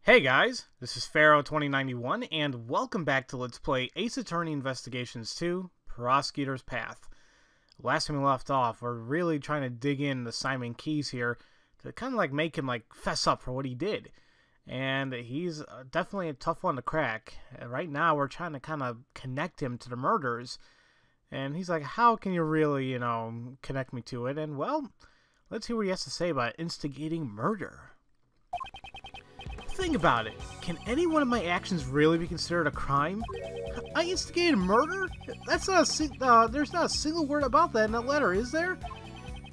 Hey guys, this is Pharaoh2091, and welcome back to Let's Play Ace Attorney Investigations 2, Prosecutor's Path. Last time we left off, we're really trying to dig into Simon Keyes here to kind of make him fess up for what he did. And he's definitely a tough one to crack. Right now we're trying to kind of connect him to the murders. And he's like, how can you really, connect me to it? And well, let's hear what he has to say about instigating murder. Think about it. Can any one of my actions really be considered a crime? I instigated murder? That's not there's not a single word about that in that letter, is there?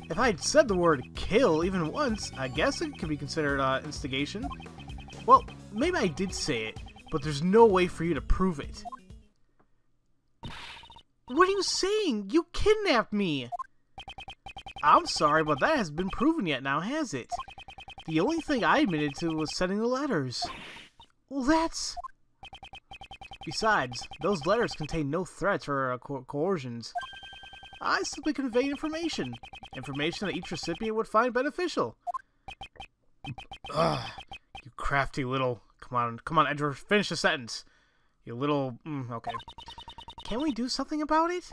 If I had said the word kill even once, I guess it could be considered instigation. Well, maybe I did say it, but there's no way for you to prove it. What are you saying? You kidnapped me! I'm sorry, but that hasn't been proven yet now, has it? The only thing I admitted to was sending the letters. Well, that's... Besides, those letters contain no threats or coercions. I simply conveyed information. Information that each recipient would find beneficial. Ugh, you crafty little... Come on, Edward, finish the sentence. You little... okay. Can we do something about it?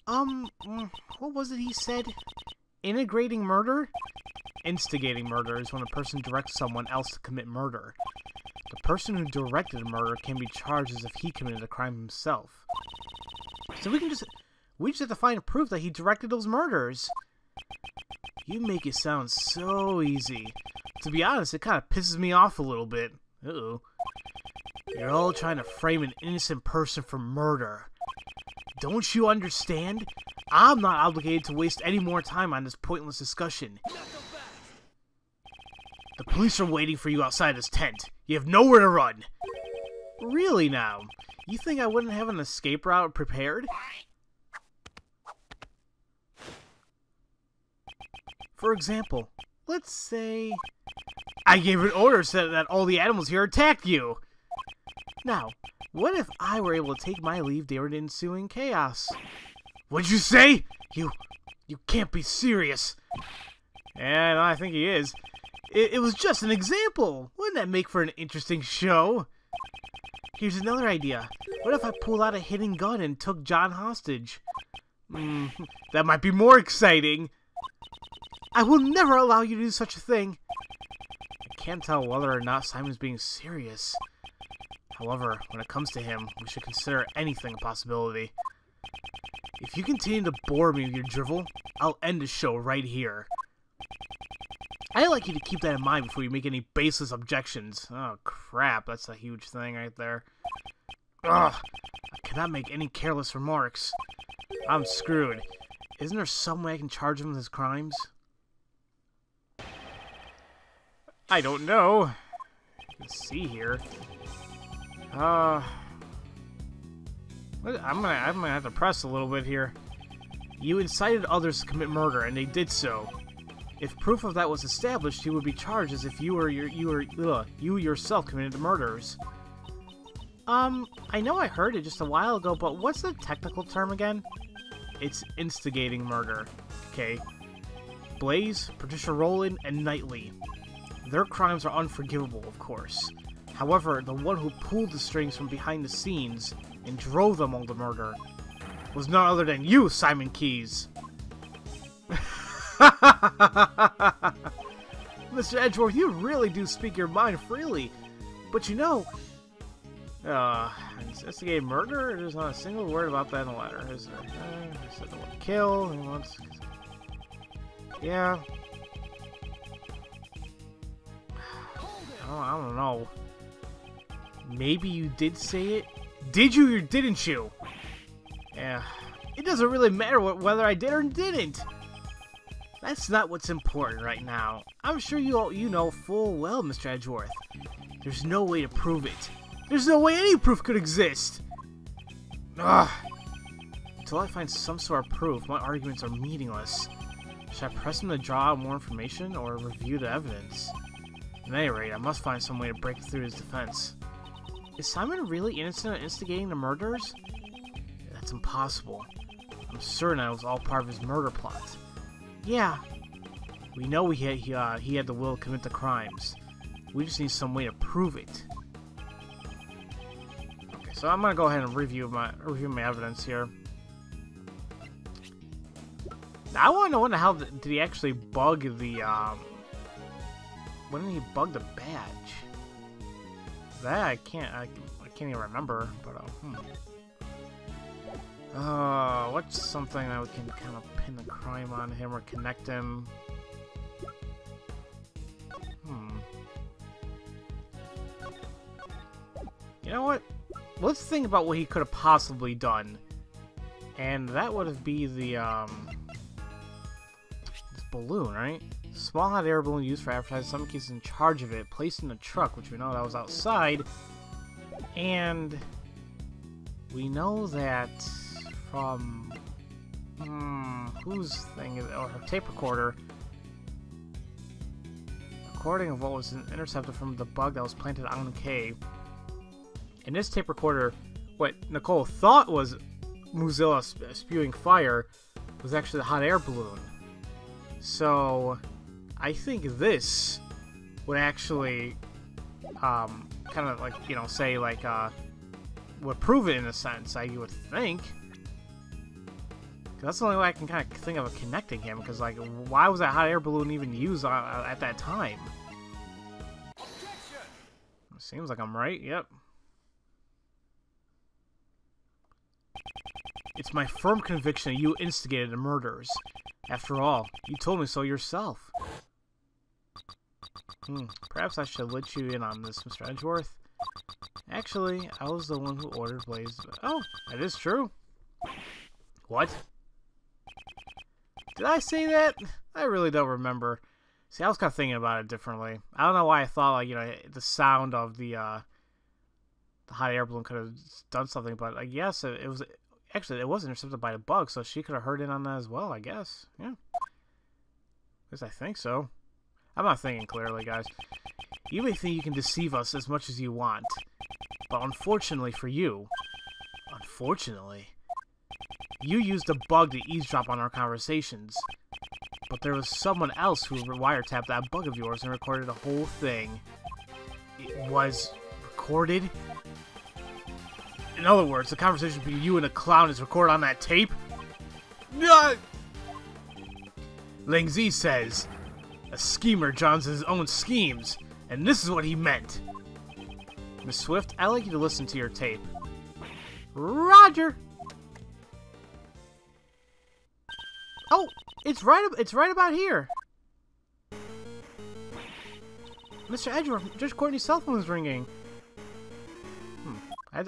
What was it he said? Integrating murder? Instigating murder is when a person directs someone else to commit murder. The person who directed a murder can be charged as if he committed a crime himself. So we just have to find proof that he directed those murders. You make it sound so easy. To be honest, it kind of pisses me off a little bit. Uh-oh. You're all trying to frame an innocent person for murder. Don't you understand? I'm not obligated to waste any more time on this pointless discussion. The police are waiting for you outside this tent. You have nowhere to run. Really now? You think I wouldn't have an escape route prepared? For example, let's say... I gave an order so that all the animals here attacked you. Now, what if I were able to take my leave during the ensuing chaos? What'd you say? You can't be serious. And I think he is. It was just an example. Wouldn't that make for an interesting show? Here's another idea. What if I pulled out a hidden gun and took John hostage? That might be more exciting. I will never allow you to do such a thing. I can't tell whether or not Simon's being serious. However, when it comes to him, we should consider anything a possibility. If you continue to bore me with your drivel, I'll end the show right here. I'd like you to keep that in mind before you make any baseless objections. Oh, crap. That's a huge thing right there. Ugh. I cannot make any careless remarks. I'm screwed. Isn't there some way I can charge him with his crimes? I don't know. Let's see here. I'm gonna have to press a little bit here. You incited others to commit murder, and they did so. If proof of that was established, you would be charged as if you yourself committed the murders. I know I heard it just a while ago, but what's the technical term again? It's instigating murder. Okay. Blaze, Patricia Rowland, and Knightley. Their crimes are unforgivable, of course. However, the one who pulled the strings from behind the scenes and drove them all to murder was none other than you, Simon Keyes. Mr. Edgeworth, you really do speak your mind freely. But instigated murder? There's not a single word about that in the letter, is there? I said the word kill. He wants... Yeah. I don't know. Maybe you did say it? Did you or didn't you? Yeah. It doesn't really matter whether I did or didn't. That's not what's important right now. I'm sure you know full well, Mr. Edgeworth. There's no way to prove it. There's no way any proof could exist. Ugh. Until I find some sort of proof, my arguments are meaningless. Should I press him to draw out more information or review the evidence? At any rate, I must find some way to break through his defense. Is Simon really innocent of instigating the murders? That's impossible. I'm certain that it was all part of his murder plot. Yeah. We know he had the will to commit the crimes. We just need some way to prove it. Okay, so I'm gonna go ahead and review my evidence here. Now I want to know when the hell did he actually bug the when did he bug the badge? That I can't even remember, but what's something that we can kind of pin the crime on him or connect him? You know what? Let's think about what he could have possibly done. And that would be the this balloon, right? Small hot air balloon used for advertising. Some cases in charge of it, placed in a truck, which we know that was outside. And we know that from whose thing is it? Or her tape recorder. Recording of what was intercepted from the bug that was planted on K. And this tape recorder, what Nicole thought was Mozilla spewing fire, was actually the hot air balloon. So I think this would actually kind of like, you know, say like would prove it in a sense, I would think. 'Cause that's the only way I can kind of think of connecting him, because like, why was that hot air balloon even used at that time? Seems like I'm right, yep. It's my firm conviction that you instigated the murders. After all, you told me so yourself. Perhaps I should let you in on this, Mr. Edgeworth. Actually, I was the one who ordered Blaze. Oh, that is true. What? Did I say that? I really don't remember. See, I was kind of thinking about it differently. I don't know why I thought, like, you know, the sound of the hot air balloon could have done something, but I guess it was... Actually, it was intercepted by a bug, so she could have heard it on that as well, I guess. Yeah. At least I think so. I'm not thinking clearly, guys. You may think you can deceive us as much as you want, but unfortunately for you... Unfortunately... You used a bug to eavesdrop on our conversations. But there was someone else who wiretapped that bug of yours and recorded the whole thing. It was recorded? In other words, the conversation between you and the clown is recorded on that tape? Ling Zi says, a schemer draws his own schemes, and this is what he meant. Miss Swift, I'd like you to listen to your tape. Roger! Oh, it's right about here. Mr. Edgeworth, Judge Courtney's cell phone is ringing.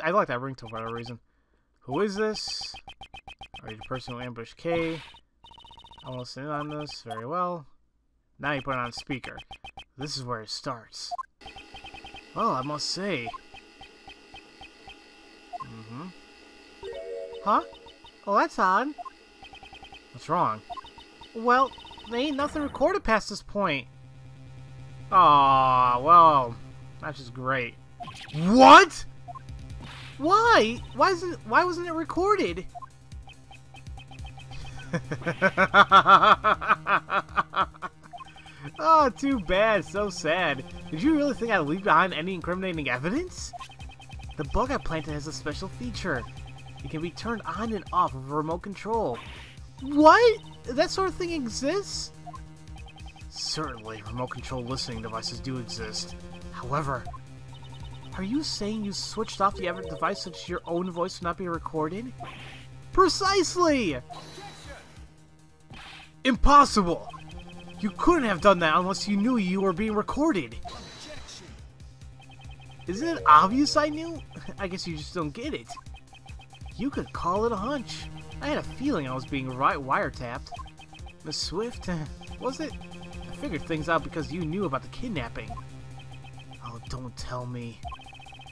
I like that ringtone for whatever reason. Who is this? Are you the person who ambushed Kay? I will listen in on this very well. Now you put it on speaker. This is where it starts. Well, I must say. Huh? Oh, that's odd. What's wrong? Well, there ain't nothing recorded past this point. Aw, well, that's just great. What? Why? Why wasn't it recorded? Oh, too bad. So sad. Did you really think I'd leave behind any incriminating evidence? The bug I planted has a special feature. It can be turned on and off with a remote control. What? That sort of thing exists? Certainly, remote control listening devices do exist. However, are you saying you switched off the other device so that your own voice would not be recorded? Precisely! Impossible! You couldn't have done that unless you knew you were being recorded. Isn't it obvious I knew? I guess you just don't get it. You could call it a hunch. I had a feeling I was being wiretapped. Miss Swift, was it? I figured things out because you knew about the kidnapping. Oh, don't tell me.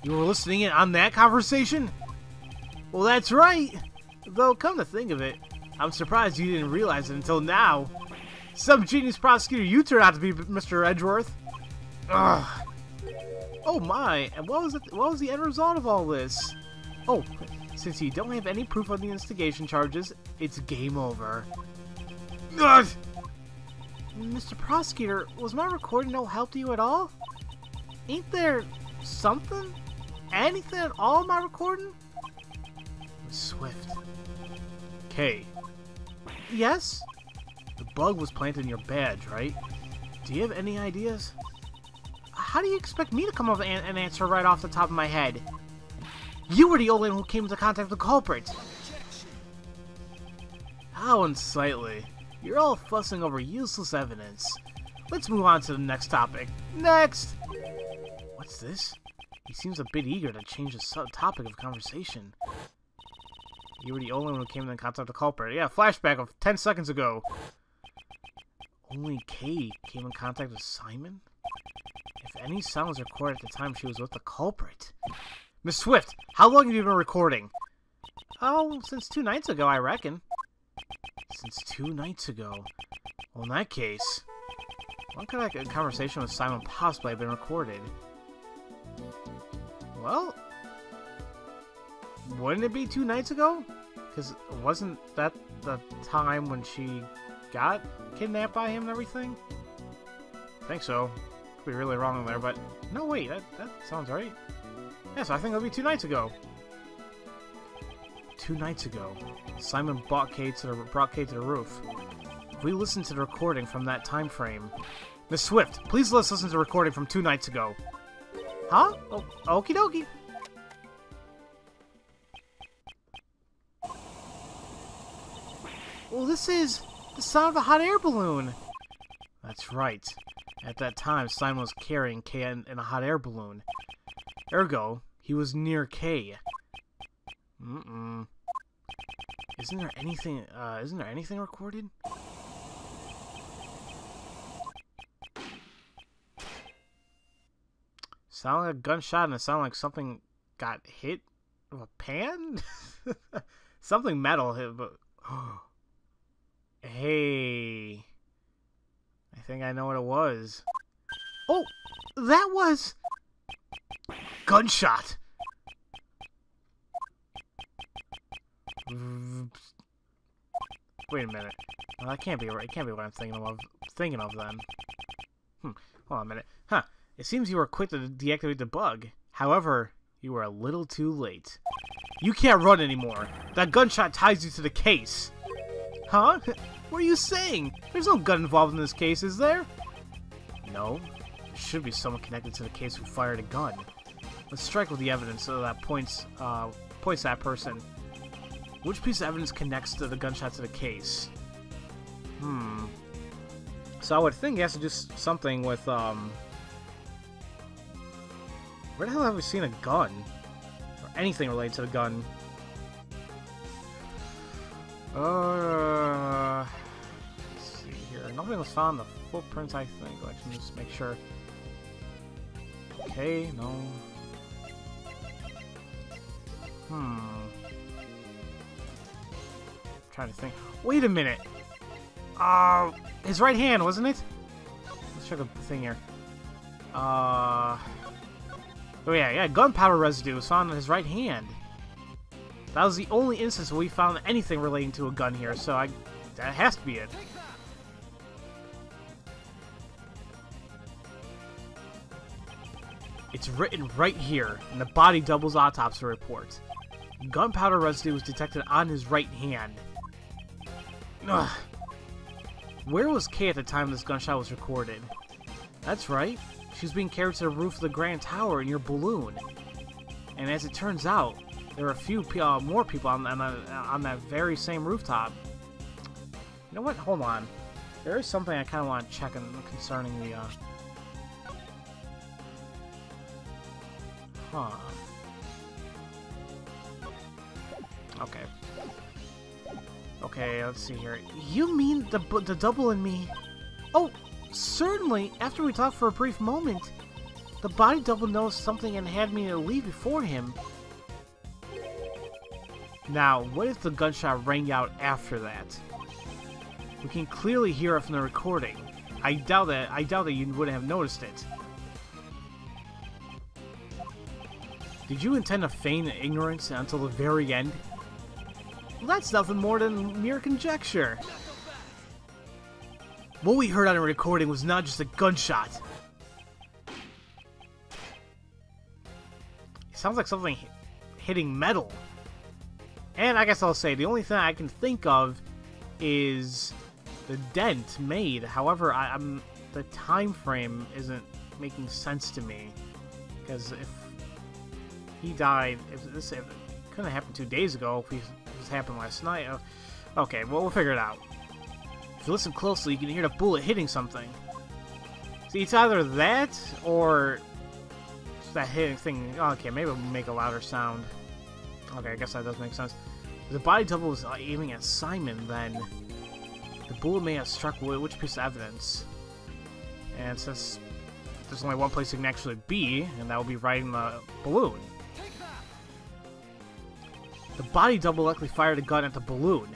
You were listening in on that conversation? Well, that's right. Though, come to think of it, I'm surprised you didn't realize it until now. Some genius prosecutor you turned out to be, Mr. Edgeworth. Ugh. Oh my, and what was the end result of all this? Oh, since you don't have any proof of the instigation charges, it's game over. Ugh. Mr. Prosecutor, was my recording no help to you at all? Ain't there something? Anything at all in my recording? Swift. Kay. Yes? The bug was planted in your badge, right? Do you have any ideas? How do you expect me to come up with an answer right off the top of my head? You were the only one who came into contact with the culprit. How unsightly. You're all fussing over useless evidence. Let's move on to the next topic. Next! What's this? He seems a bit eager to change the topic of conversation. You were the only one who came in contact with the culprit. Yeah, flashback of 10 seconds ago. Only Kay came in contact with Simon? If any sound was recorded at the time she was with the culprit. Miss Swift, how long have you been recording? Oh, since 2 nights ago, I reckon. Since 2 nights ago? Well, in that case, when could a conversation with Simon possibly have been recorded? Well, wouldn't it be 2 nights ago? Because wasn't that the time when she got kidnapped by him and everything? I think so. Could be really wrong there, but no, wait, that sounds right. Yes, I think it'll be 2 nights ago. 2 nights ago, Simon brought Kay to the roof. If we listen to the recording from that time frame, Miss Swift, please let's listen to the recording from 2 nights ago. Huh? Oh, okie dokie. Well, this is the sound of a hot air balloon. That's right. At that time, Simon was carrying Kay in a hot air balloon. Ergo, he was near Kay. Isn't there anything recorded? Sound like a gunshot and it sounded like something got hit with a pan? Something metal hit, but... Hey... I think I know what it was. Oh! That was... Gunshot! Wait a minute. Well, that can't be right. It can't be what I'm thinking of then. Hold on a minute. Huh. It seems you were quick to deactivate the bug. However, you were a little too late. You can't run anymore. That gunshot ties you to the case. Huh? What are you saying? There's no gun involved in this case, is there? No. There should be someone connected to the case who fired a gun. Let's strike with the evidence so that points that person. Which piece of evidence connects to the gunshot to the case? So I would think he has to do something with, where the hell have we seen a gun? Or anything related to the gun? Let's see here. Nothing was found in the footprints, I think. Let's just make sure. Okay, no. Trying to think. Wait a minute. His right hand, wasn't it? Let's check the thing here. Oh yeah, gunpowder residue was found on his right hand. That was the only instance where we found anything relating to a gun here, so that has to be it. It's written right here in the body double's autopsy report. Gunpowder residue was detected on his right hand. Ugh. Where was Kay at the time this gunshot was recorded? That's right. She was being carried to the roof of the Grand Tower in your balloon. And as it turns out, there are a few more people on that very same rooftop. You know what? Hold on. There is something I kind of want to check concerning the... Okay. Okay, let's see here. You mean the double and me? Oh, certainly. After we talked for a brief moment, the body double noticed something and had me to leave before him. Now, what if the gunshot rang out after that? We can clearly hear it from the recording. I doubt that you would have noticed it. Did you intend to feign ignorance until the very end? Well, that's nothing more than mere conjecture. What we heard on the recording was not just a gunshot. sounds like something hitting metal. And I guess I'll say, the only thing I can think of is the dent made. However, the time frame isn't making sense to me. Because if he died, if it couldn't have happened 2 days ago, if this happened last night. Okay, well, we'll figure it out. If you listen closely, you can hear the bullet hitting something. See, it's either that or just that hitting thing. Okay, maybe we'll make a louder sound. Okay, I guess that does make sense. The body double was aiming at Simon then. The bullet may have struck which piece of evidence? And since there's only one place it can actually be, and that will be right in the balloon. The body double likely fired a gun at the balloon.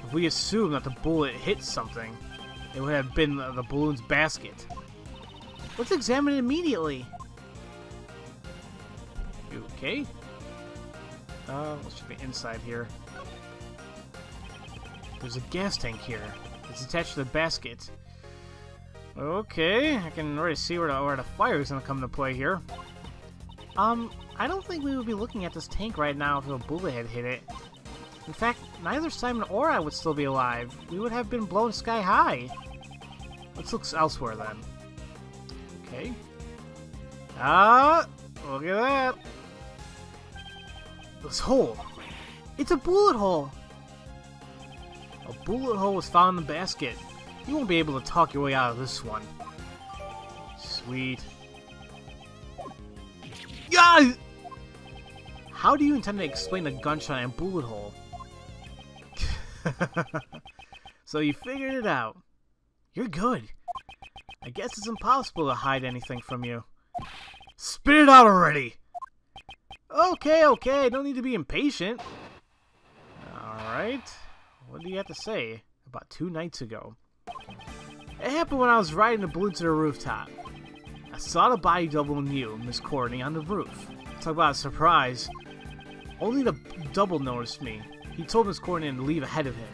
If we assume that the bullet hit something, it would have been the balloon's basket. Let's examine it immediately. Okay. Let's check the inside here. There's a gas tank here. It's attached to the basket. Okay, I can already see where the fire is going to come into play here. I don't think we would be looking at this tank right now if a bullet had hit it. In fact, neither Simon or I would still be alive. We would have been blown sky high. Let's look elsewhere then. Okay. Look at that. This hole. It's a bullet hole. A bullet hole was found in the basket. You won't be able to talk your way out of this one. Sweet. Yeah! How do you intend to explain the gunshot and bullet hole? So you figured it out. You're good. I guess it's impossible to hide anything from you. Spit it out already! Okay, no need to be impatient. Alright. What do you have to say? About 2 nights ago. It happened when I was riding the balloon to the rooftop. I saw the body double in you, Miss Courtney, on the roof. Talk about a surprise. Only the double noticed me. He told Miss Courtney to leave ahead of him.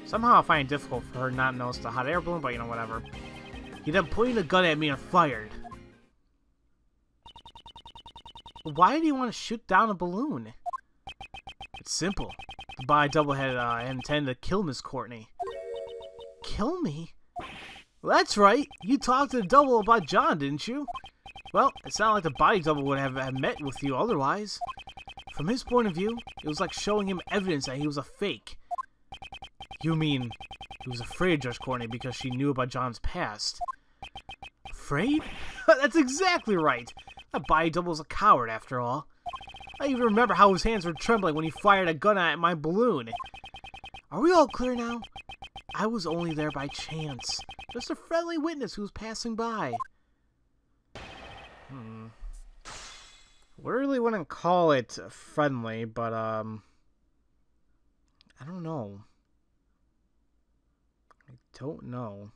Somehow I find it difficult for her not to notice the hot air balloon, but you know, whatever. He then pointed a gun at me and fired. Why did he want to shoot down a balloon? It's simple. The body double had intended to kill Miss Courtney. Kill me? Well, that's right. You talked to the double about John, didn't you? Well, it's not like the body double would have met with you otherwise. From his point of view, it was like showing him evidence that he was a fake. You mean he was afraid of Judge Courtney because she knew about John's past? Afraid? That's exactly right. That body double's a coward, after all. I even remember how his hands were trembling when he fired a gun at my balloon. Are we all clear now? I was only there by chance. Just a friendly witness who was passing by. We really wouldn't call it friendly, but, I don't know. I don't know.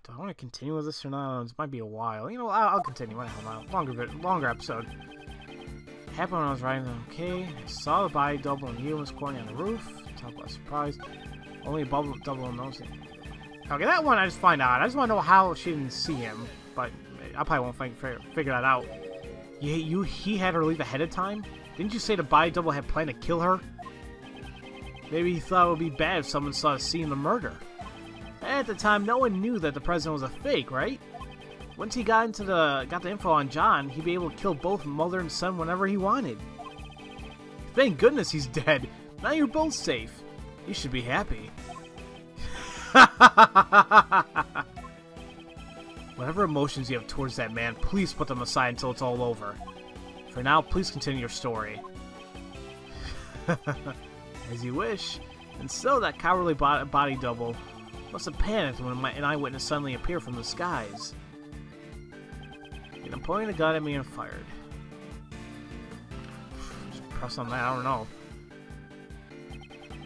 Do I want to continue with this or not? This might be a while. You know, I'll continue. Longer episode. Happened when I was riding. Okay, I saw the body double and you, Miss Courtney, on the roof. Talk about surprise. Only a double knows it. Okay, that one I just find out. I just want to know how she didn't see him, but I probably won't figure that out. He had her leave ahead of time? Didn't you say the body double had planned to kill her? Maybe he thought it would be bad if someone saw the scene of the murder. At the time, no one knew that the president was a fake, right? Once he got the info on John, he'd be able to kill both mother and son whenever he wanted. Thank goodness he's dead. Now you're both safe. You should be happy. Whatever emotions you have towards that man, please put them aside until it's all over. For now, please continue your story. As you wish. And so that cowardly body double must have panicked when an eyewitness suddenly appeared from the skies. He then pointed a gun at me and fired. Just press on that, I don't know.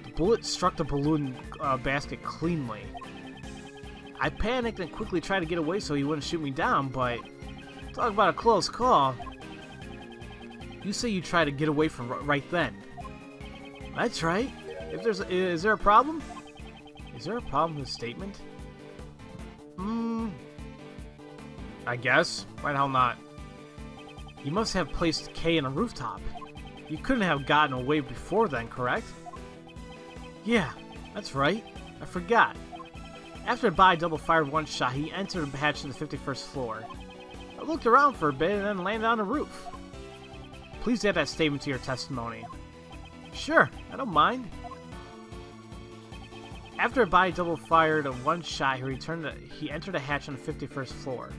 The bullet struck the balloon basket cleanly. I panicked and quickly tried to get away so he wouldn't shoot me down, but talk about a close call. You say you tried to get away from right then. That's right. Is there a problem? Is there a problem with the statement? I guess. Why the hell not? You must have placed K in a rooftop. You couldn't have gotten away before then, correct? Yeah, that's right. I forgot. After the body double fired one shot, he entered the hatch to the 51st floor. I looked around for a bit and then landed on the roof. Please add that statement to your testimony. Sure, I don't mind. After a body double fired one shot, he entered a hatch on the 51st floor.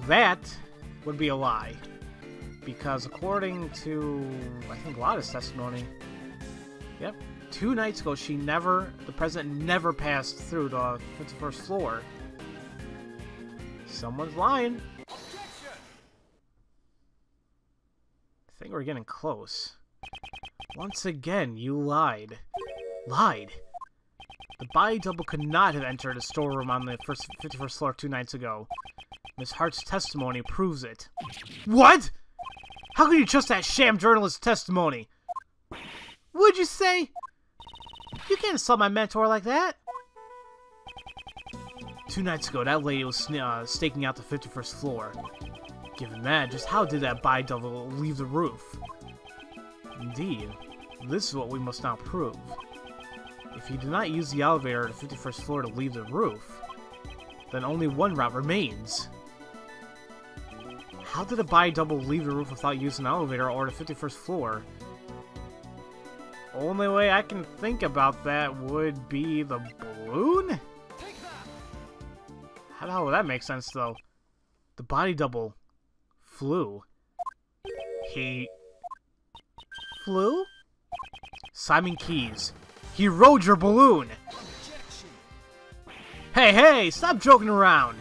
That would be a lie. Because according to, I think, Lada's testimony, yep, 2 nights ago, the president never passed through the 51st floor. Someone's lying. I think we're getting close. Once again, you lied. Lied? The body double could not have entered a storeroom on the 51st floor 2 nights ago. Miss Hart's testimony proves it. What? How can you trust that sham journalist's testimony? What'd you say? You can't insult my mentor like that. 2 nights ago, that lady was staking out the 51st floor. Given that, just how did that body double leave the roof? Indeed, this is what we must now prove. If you did not use the elevator to the 51st floor to leave the roof, then only one route remains. How did a body double leave the roof without using an elevator or the 51st floor? Only way I can think about that would be the balloon? How the hell would that make sense, though? The body double flew. He flew? Simon Keys. He rode your balloon! Hey, hey! Stop joking around!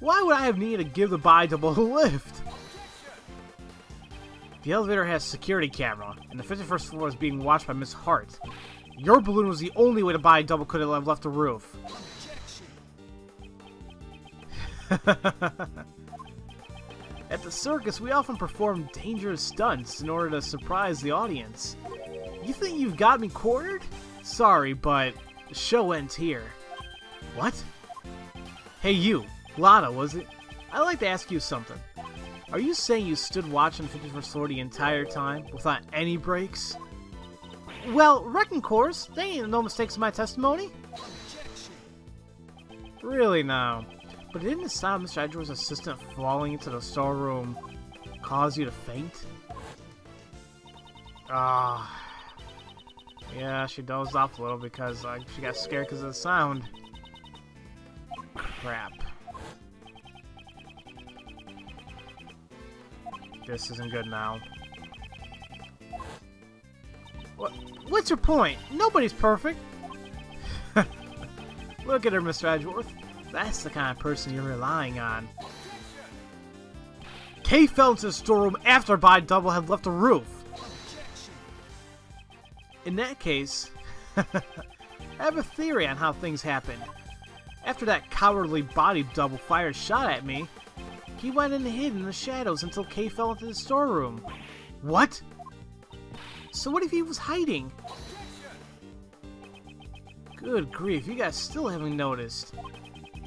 Why would I have needed to give the body double a lift? The elevator has a security camera, and the 51st floor is being watched by Miss Hart. Your balloon was the only way the body double could have left the roof. At the circus, we often perform dangerous stunts in order to surprise the audience. You think you've got me cornered? Sorry, but the show ends here. What? Hey you, Lada, was it? I'd like to ask you something. Are you saying you stood watching 51st floor the entire time, without any breaks? Well, reckon course, they ain't no mistakes in my testimony. Really now? But didn't the sound of Mr. Edgeworth's assistant falling into the storeroom cause you to faint? Yeah, she dozed off a little because she got scared because of the sound. Crap. This isn't good now. What's your point? Nobody's perfect. Look at her, Mr. Edgeworth. That's the kind of person you're relying on. Kay fell into the storeroom after body double had left the roof. In that case, I have a theory on how things happened. After that cowardly body double fired shot at me, he went and hid in the shadows until Kay fell into the storeroom. What? So what if he was hiding? Good grief, you guys still haven't noticed.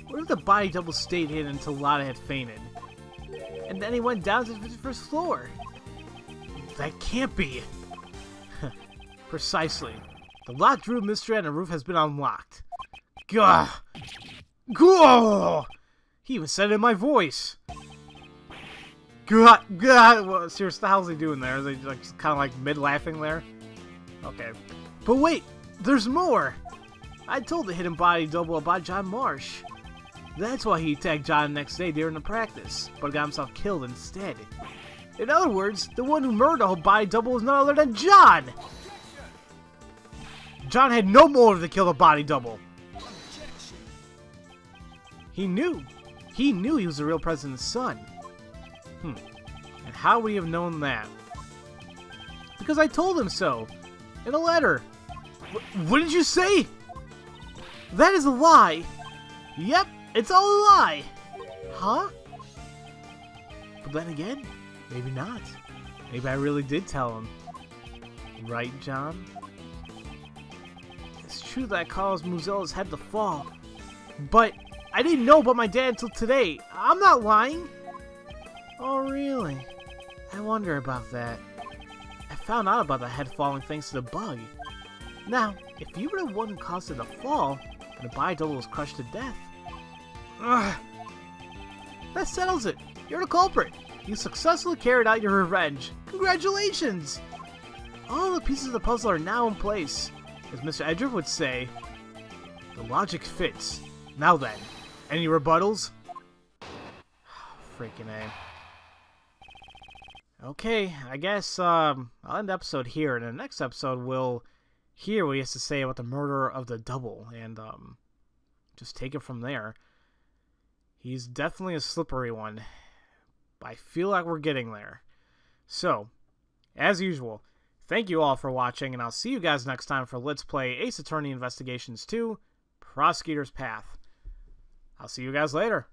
What if the body double stayed hidden until Lada had fainted? And then he went down to the 51st floor? That can't be! Precisely. The locked drew mystery on the roof has been unlocked. Gah! Gah! He even said it in my voice. Gah! Gah! Well, seriously, how's he doing there? Is he like, kind of like mid-laughing there? Okay. But wait! There's more! I told the hidden body double about John Marsh. That's why he attacked John the next day during the practice, but got himself killed instead. In other words, the one who murdered the whole body double was none other than John! John had no motive to kill the body double. He knew. He knew he was the real president's son. And how would he have known that? Because I told him so. In a letter. What did you say? That is a lie. Yep, it's all a lie. Huh? But then again, maybe not. Maybe I really did tell him. Right, John? It's true that I caused Muzella's head to fall. But I didn't know about my dad until today. I'm not lying. Oh, really? I wonder about that. I found out about the head falling thanks to the bug. Now, if you were the one who caused it to fall, then the biodoble was crushed to death. Ugh. That settles it. You're the culprit. You successfully carried out your revenge. Congratulations! All the pieces of the puzzle are now in place. As Mr. Edger would say, the logic fits. Now then, any rebuttals? Freaking A. Okay, I guess I'll end the episode here. In the next episode, we'll hear what he has to say about the murder of the double, and just take it from there. He's definitely a slippery one. I feel like we're getting there. So, as usual, thank you all for watching, and I'll see you guys next time for Let's Play Ace Attorney Investigations 2, Prosecutor's Path. I'll see you guys later.